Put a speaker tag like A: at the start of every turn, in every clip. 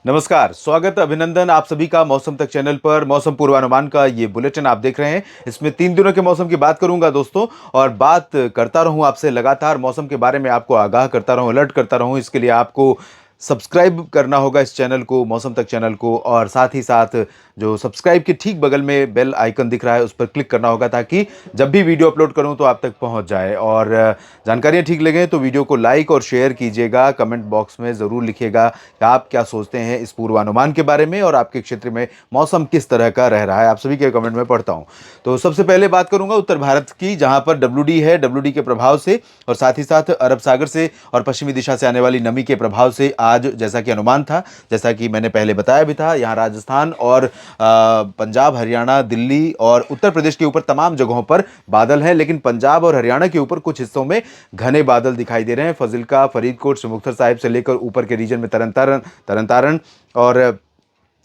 A: नमस्कार, स्वागत अभिनंदन आप सभी का मौसम तक चैनल पर। मौसम पूर्वानुमान का ये बुलेटिन आप देख रहे हैं। इसमें 3 दिनों के मौसम की बात करूंगा दोस्तों, और बात करता रहूं आपसे लगातार मौसम के बारे में, आपको आगाह करता रहूं, अलर्ट करता रहूं। इसके लिए आपको सब्सक्राइब करना होगा इस चैनल को, मौसम तक चैनल को, और साथ ही साथ जो सब्सक्राइब के ठीक बगल में बेल आइकन दिख रहा है उस पर क्लिक करना होगा, ताकि जब भी वीडियो अपलोड करूं तो आप तक पहुंच जाए। और जानकारियां ठीक लगे तो वीडियो को लाइक और शेयर कीजिएगा। कमेंट बॉक्स में ज़रूर लिखिएगा कि आप क्या सोचते हैं इस पूर्वानुमान के बारे में और आपके क्षेत्र में मौसम किस तरह का रह रहा है। आप सभी के कमेंट में पढ़ता हूं। तो सबसे पहले बात करूंगा उत्तर भारत की, जहां पर डब्ल्यूडी है। डब्ल्यूडी के प्रभाव से और साथ ही साथ अरब सागर से और पश्चिमी दिशा से आने वाली नमी के प्रभाव से आज, जैसा कि अनुमान था, जैसा कि मैंने पहले बताया भी था, यहाँ राजस्थान और पंजाब, हरियाणा, दिल्ली और उत्तर प्रदेश के ऊपर तमाम जगहों पर बादल हैं। लेकिन पंजाब और हरियाणा के ऊपर कुछ हिस्सों में घने बादल दिखाई दे रहे हैं। फजिल्का, फरीदकोट, मुक्तसर साहिब से लेकर ऊपर के रीजन में तरन तारण और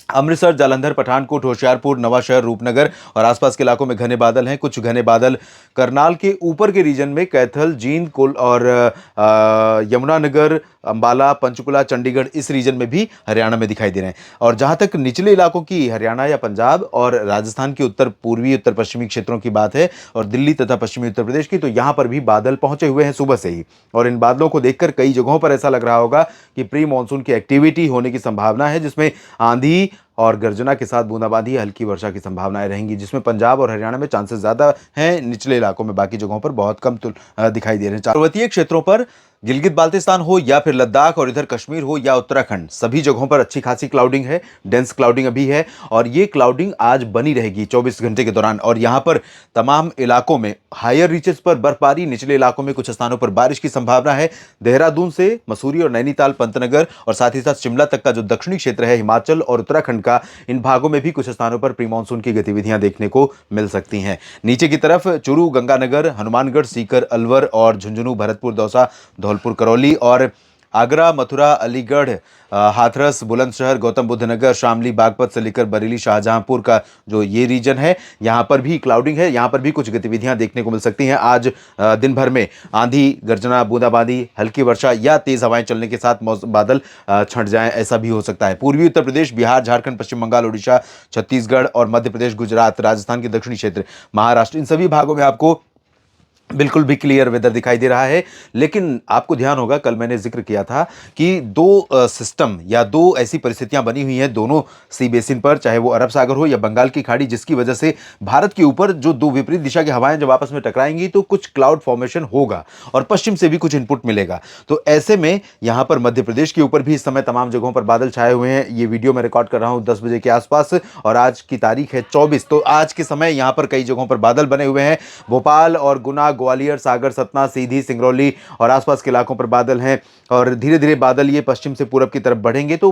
A: अमृतसर, जालंधर, पठानकोट, होशियारपुर, नवाशहर, रूपनगर और आसपास के इलाकों में घने बादल हैं। कुछ घने बादल करनाल के ऊपर के रीजन में कैथल, जींद, कुल और यमुनानगर, अंबाला, पंचकुला, चंडीगढ़, इस रीजन में भी हरियाणा में दिखाई दे रहे हैं। और जहां तक निचले इलाकों की, हरियाणा या पंजाब और राजस्थान के उत्तर पूर्वी, उत्तर पश्चिमी क्षेत्रों की बात है, और दिल्ली तथा पश्चिमी उत्तर प्रदेश की, तो यहां पर भी बादल पहुंचे हुए हैं सुबह से ही। और इन बादलों को देखकर कई जगहों पर ऐसा लग रहा होगा कि प्री मानसून की एक्टिविटी होने की संभावना है, जिसमें आंधी और गर्जना के साथ बूंदाबांदी, हल्की वर्षा की संभावनाएं रहेंगी, जिसमें पंजाब और हरियाणा में चांसेस ज्यादा हैं। निचले इलाकों में, बाकी जगहों पर बहुत कम दिखाई दे रहे हैं। पर्वतीय क्षेत्रों पर, गिलगित बाल्टिस्तान हो या फिर लद्दाख और इधर कश्मीर हो या उत्तराखंड, सभी जगहों पर अच्छी खासी क्लाउडिंग है। डेंस क्लाउडिंग अभी है और ये क्लाउडिंग आज बनी रहेगी 24 घंटे के दौरान। और यहां पर तमाम इलाकों में हायर रीचेस पर बर्फबारी, निचले इलाकों में कुछ स्थानों पर बारिश की संभावना है। देहरादून से मसूरी और नैनीताल, पंतनगर और साथ ही साथ शिमला तक का जो दक्षिणी क्षेत्र है, हिमाचल और उत्तराखंड का, इन भागों में भी कुछ स्थानों पर प्री मानसून की गतिविधियां देखने को मिल सकती हैं। नीचे की तरफ चूरू, गंगानगर, हनुमानगढ़, सीकर, अलवर और झुंझुनू, भरतपुर, दौसा, धौलपुर, करौली और आगरा, मथुरा, अलीगढ़, हाथरस, बुलंदशहर, गौतम बुद्ध नगर, शामली, बागपत से लेकर बरेली, शाहजहांपुर का जो ये रीजन है, यहाँ पर भी क्लाउडिंग है। यहाँ पर भी कुछ गतिविधियां देखने को मिल सकती हैं। आज दिन भर में आंधी, गर्जना, बूंदाबांदी, हल्की वर्षा या तेज हवाएं चलने के साथ बादल छंट जाएं, ऐसा भी हो सकता है। पूर्वी उत्तर प्रदेश, बिहार, झारखंड, पश्चिम बंगाल, उड़ीसा, छत्तीसगढ़ और मध्य प्रदेश, गुजरात, राजस्थान के दक्षिणी क्षेत्र, महाराष्ट्र, इन सभी भागों में आपको बिल्कुल भी क्लियर वेदर दिखाई दे रहा है। लेकिन आपको ध्यान होगा, कल मैंने जिक्र किया था कि दो सिस्टम या दो ऐसी परिस्थितियां बनी हुई हैं दोनों सी बेसिन पर, चाहे वो अरब सागर हो या बंगाल की खाड़ी, जिसकी वजह से भारत के ऊपर जो दो विपरीत दिशा की हवाएं जब आपस में टकराएंगी तो कुछ क्लाउड फॉर्मेशन होगा और पश्चिम से भी कुछ इनपुट मिलेगा। तो ऐसे में यहां पर मध्य प्रदेश के ऊपर भी इस समय तमाम जगहों पर बादल छाए हुए हैं। ये वीडियो मैं रिकॉर्ड कर रहा हूं 10 बजे के आसपास और आज की तारीख है 24। तो आज के समय यहां पर कई जगहों पर बादल बने हुए हैं। भोपाल और गुना, ग्वालियर, सागर, सतना, सीधी, सिंगरौली और आसपास के इलाकों पर बादल हैं। और धीरे धीरे बादल ये पश्चिम से पूरब की तरफ बढ़ेंगे तो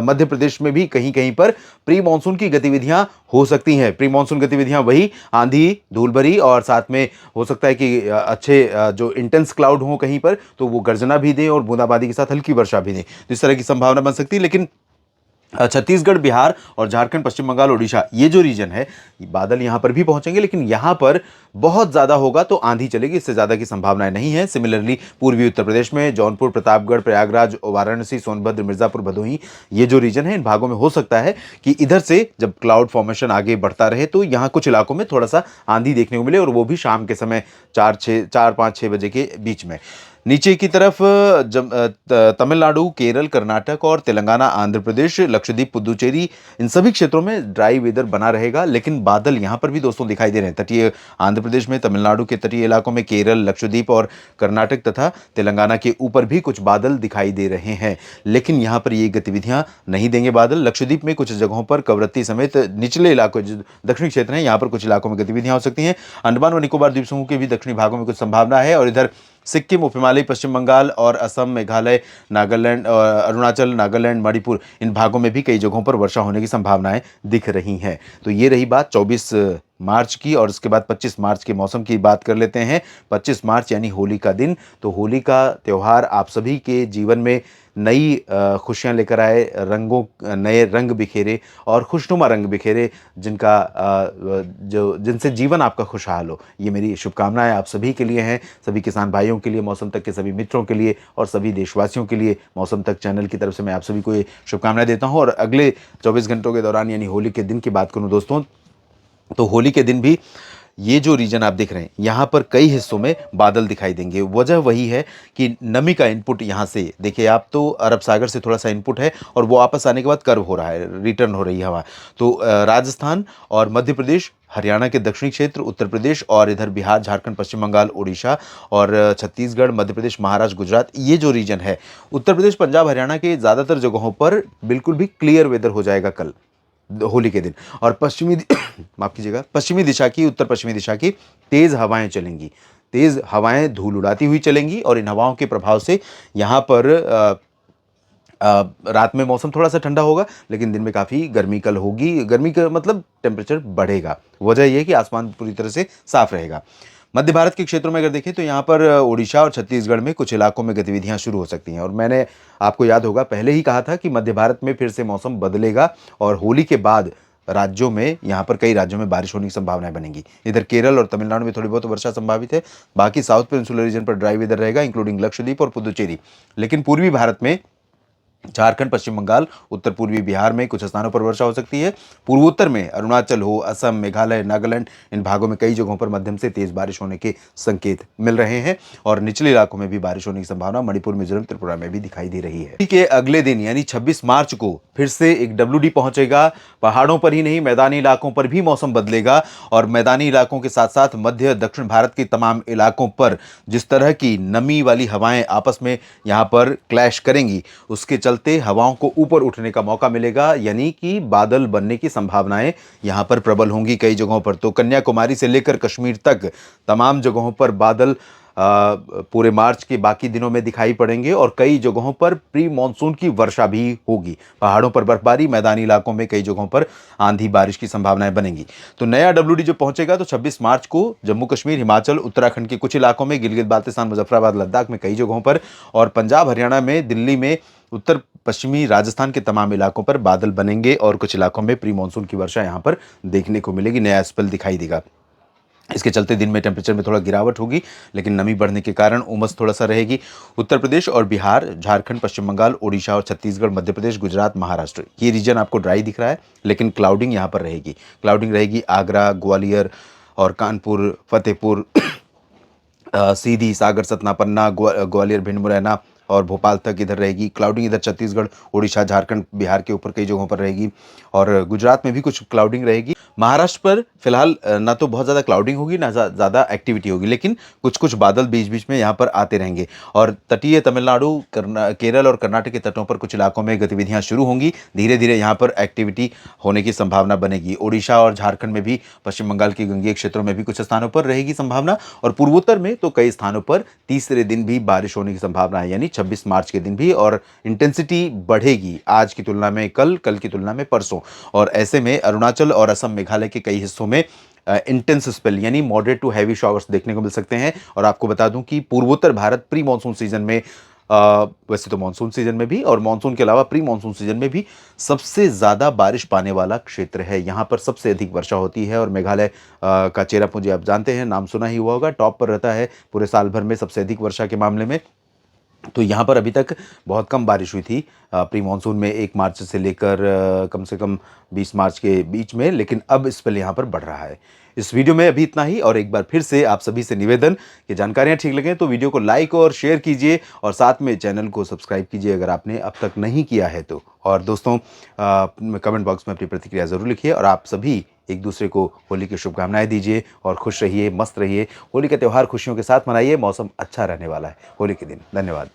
A: मध्य प्रदेश में भी कहीं कहीं पर प्री मानसून की गतिविधियां हो सकती हैं। प्री मानसून गतिविधियां वही आंधी, धूल भरी और साथ में हो सकता है कि अच्छे जो इंटेंस क्लाउड हो कहीं पर, तो वो गर्जना भी दें और बूंदाबांदी के साथ हल्की वर्षा भी दें। तो इस तरह की संभावना बन सकती है। लेकिन छत्तीसगढ़, बिहार और झारखंड, पश्चिम बंगाल, उड़ीसा, ये जो रीजन है, बादल यहां पर भी पहुंचेंगे, लेकिन यहां पर बहुत ज्यादा होगा तो आंधी चलेगी, इससे ज्यादा की संभावनाएं नहीं है। सिमिलरली पूर्वी उत्तर प्रदेश में जौनपुर, प्रतापगढ़, प्रयागराज, वाराणसी, सोनभद्र, मिर्जापुर, भदोही, ये जो रीजन है, इन भागों में हो सकता है कि इधर से जब क्लाउड फॉर्मेशन आगे बढ़ता रहे तो यहां कुछ इलाकों में थोड़ा सा आंधी देखने को मिले, और वो भी शाम के समय 4-5-6 बजे के बीच में। नीचे की तरफ तमिलनाडु, केरल, कर्नाटक और तेलंगाना, आंध्र प्रदेश, लक्षद्वीप, पुदुचेरी, इन सभी क्षेत्रों में ड्राई वेदर बना रहेगा। लेकिन बादल यहां पर भी दोस्तों दिखाई दे रहे हैं। तटीय आंध्र प्रदेश में, तमिलनाडु के तटीय इलाकों में, केरल, लक्षद्वीप और कर्नाटक तथा तेलंगाना के ऊपर भी कुछ बादल दिखाई दे रहे हैं। लेकिन यहां पर ये गतिविधियां नहीं देंगे बादल। लक्षद्वीप में कुछ जगहों पर, कवरत्ती समेत निचले इलाकों, जो दक्षिणी क्षेत्र हैं, यहां पर कुछ इलाकों में गतिविधियां हो सकती हैं। अंडमान व निकोबार द्वीप समूह के भी दक्षिणी भागों में कुछ संभावना है। और इधर सिक्किम, उप हिमालय, पश्चिम बंगाल और असम, मेघालय, नागालैंड, अरुणाचल, नागालैंड, मणिपुर, इन भागों में भी कई जगहों पर वर्षा होने की संभावनाएं दिख रही हैं। तो ये रही बात 24 मार्च की और उसके बाद 25 मार्च के मौसम की बात कर लेते हैं। 25 मार्च यानी होली का दिन। तो होली का त्यौहार आप सभी के जीवन में नई खुशियां लेकर आए, नए रंग बिखेरे और खुशनुमा रंग बिखेरे, जिनसे जीवन आपका खुशहाल हो। ये मेरी शुभकामनाएं आप सभी के लिए हैं, सभी किसान भाइयों के लिए, मौसम तक के सभी मित्रों के लिए और सभी देशवासियों के लिए। मौसम तक चैनल की तरफ से मैं आप सभी को ये शुभकामनाएं देता हूं। और अगले 24 घंटों के दौरान यानी होली के दिन की बात करूं दोस्तों, तो होली के दिन भी ये जो रीजन आप देख रहे हैं यहाँ पर कई हिस्सों में बादल दिखाई देंगे। वजह वही है कि नमी का इनपुट यहाँ से देखिए आप, तो अरब सागर से थोड़ा सा इनपुट है और वो वापस आने के बाद कर्व हो रहा है, रिटर्न हो रही है हवा। तो राजस्थान और मध्य प्रदेश, हरियाणा के दक्षिणी क्षेत्र, उत्तर प्रदेश और इधर बिहार, झारखंड, पश्चिम बंगाल, उड़ीसा और छत्तीसगढ़, मध्य प्रदेश, महाराष्ट्र, गुजरात, ये जो रीजन है, उत्तर प्रदेश, पंजाब, हरियाणा के ज़्यादातर जगहों पर बिल्कुल भी क्लियर वेदर हो जाएगा कल होली के दिन। और माफ कीजिएगा, पश्चिमी दिशा की, उत्तर पश्चिमी दिशा की तेज हवाएं चलेंगी, तेज हवाएं धूल उड़ाती हुई चलेंगी और इन हवाओं के प्रभाव से यहाँ पर रात में मौसम थोड़ा सा ठंडा होगा, लेकिन दिन में काफ़ी गर्मी कल होगी। गर्मी का मतलब टेम्परेचर बढ़ेगा। वजह यह है कि आसमान पूरी तरह से साफ रहेगा। मध्य भारत के क्षेत्रों में अगर देखें तो यहाँ पर उड़ीसा और छत्तीसगढ़ में कुछ इलाकों में गतिविधियाँ शुरू हो सकती हैं। और मैंने आपको याद होगा पहले ही कहा था कि मध्य भारत में फिर से मौसम बदलेगा और होली के बाद राज्यों में, यहाँ पर कई राज्यों में बारिश होने की संभावनाएं बनेगी। इधर केरल और तमिलनाडु में थोड़ी बहुत वर्षा संभावित है। बाकी साउथ पेनिनसुलर रीजन पर ड्राई वेदर रहेगा, इंक्लूडिंग लक्षद्वीप और पुदुचेरी। लेकिन पूर्वी भारत में झारखंड, पश्चिम बंगाल, उत्तर पूर्वी बिहार में कुछ स्थानों पर वर्षा हो सकती है। पूर्वोत्तर में अरुणाचल हो, असम, मेघालय, नागालैंड, इन भागों में कई जगहों पर मध्यम से तेज बारिश होने के संकेत मिल रहे हैं और निचले इलाकों में भी बारिश होने की संभावना मणिपुर, मिजोरम, त्रिपुरा में भी दिखाई दे रही है। के अगले दिन यानी 26 मार्च को फिर से एक WD पहुंचेगा। पहाड़ों पर ही नहीं, मैदानी इलाकों पर भी मौसम बदलेगा और मैदानी इलाकों के साथ साथ मध्य दक्षिण भारत के तमाम इलाकों पर जिस तरह की नमी वाली हवाएं आपस में यहाँ पर क्लैश करेंगी, उसके चलते हवाओं को ऊपर उठने का मौका मिलेगा, यानी कि बादल बनने की संभावनाएं यहां पर प्रबल होंगी कई जगहों पर। तो कन्याकुमारी से लेकर कश्मीर तक तमाम जगहों पर बादल पूरे मार्च के बाकी दिनों में दिखाई पड़ेंगे और कई जगहों पर प्री मॉनसून की वर्षा भी होगी। पहाड़ों पर बर्फबारी, मैदानी इलाकों में कई जगहों पर आंधी बारिश की संभावनाएं बनेंगी। तो नया WD जो पहुंचेगा तो 26 मार्च को जम्मू कश्मीर, हिमाचल, उत्तराखंड के कुछ इलाकों में, गिलगित बाल्टिस्तान, मुजफ्फराबाद, लद्दाख में कई जगहों पर और पंजाब, हरियाणा में, दिल्ली में, उत्तर पश्चिमी राजस्थान के तमाम इलाकों पर बादल बनेंगे और कुछ इलाकों में प्री मॉनसून की वर्षा यहां पर देखने को मिलेगी, नया स्पेल दिखाई देगा। इसके चलते दिन में टेम्परेचर में थोड़ा गिरावट होगी, लेकिन नमी बढ़ने के कारण उमस थोड़ा सा रहेगी। उत्तर प्रदेश और बिहार, झारखंड, पश्चिम बंगाल, उड़ीसा और छत्तीसगढ़, मध्य प्रदेश, गुजरात, महाराष्ट्र, ये रीजन आपको ड्राई दिख रहा है, लेकिन क्लाउडिंग यहाँ पर रहेगी। क्लाउडिंग रहेगी आगरा, ग्वालियर और कानपुर, फतेहपुर, सीधी, सागर, सतना, पन्ना, ग्वालियर, भिंड, मुरैना और भोपाल तक इधर रहेगी क्लाउडिंग। इधर छत्तीसगढ़, उड़ीसा, झारखंड, बिहार के ऊपर कई जगहों पर रहेगी और गुजरात में भी कुछ क्लाउडिंग रहेगी। महाराष्ट्र पर फिलहाल ना तो बहुत ज़्यादा क्लाउडिंग होगी, ना ज़्यादा एक्टिविटी होगी, लेकिन कुछ कुछ बादल बीच बीच में यहाँ पर आते रहेंगे। और तटीय तमिलनाडु, केरल और कर्नाटक के तटों पर कुछ इलाकों में गतिविधियाँ शुरू होंगी। धीरे धीरे यहाँ पर एक्टिविटी होने की संभावना बनेगी। ओडिशा और झारखंड में भी, पश्चिम बंगाल के गंगीय क्षेत्रों में भी कुछ स्थानों पर रहेगी संभावना और पूर्वोत्तर में तो कई स्थानों पर तीसरे दिन भी बारिश होने की संभावना है, यानी 26 मार्च के दिन भी। और इंटेंसिटी बढ़ेगी आज की तुलना में कल की तुलना में परसों। और ऐसे में अरुणाचल और असम, मेघालय के कई हिस्सों में इंटेंस स्पेल यानी मॉडरेट टू हैवी शॉवर्स देखने को मिल सकते हैं। और आपको बता दूं कि पूर्वोत्तर भारत प्री मॉनसून सीजन में, वैसे तो मॉनसून सीजन में भी और मॉनसून के अलावा प्री मॉनसून सीजन में भी सबसे ज़्यादा बारिश पाने वाला क्षेत्र है। यहाँ पर सबसे अधिक वर्षा होती है और मेघालय का चेरापूंजी आप जानते हैं, नाम सुना ही हुआ होगा, टॉप पर रहता है पूरे साल भर में सबसे अधिक वर्षा के मामले में। तो यहाँ पर अभी तक बहुत कम बारिश हुई थी प्री मानसून में, 1 मार्च से लेकर कम से कम 20 मार्च के बीच में, लेकिन अब स्पेल यहाँ पर बढ़ रहा है। इस वीडियो में अभी इतना ही और एक बार फिर से आप सभी से निवेदन कि जानकारियाँ ठीक लगें तो वीडियो को लाइक और शेयर कीजिए और साथ में चैनल को सब्सक्राइब कीजिए अगर आपने अब तक नहीं किया है तो। और दोस्तों कमेंट बॉक्स में अपनी प्रतिक्रिया ज़रूर लिखिए और आप सभी एक दूसरे को होली की शुभकामनाएं दीजिए और खुश रहिए, मस्त रहिए। होली का त्यौहार खुशियों के साथ मनाइए, मौसम अच्छा रहने वाला है होली के दिन। धन्यवाद।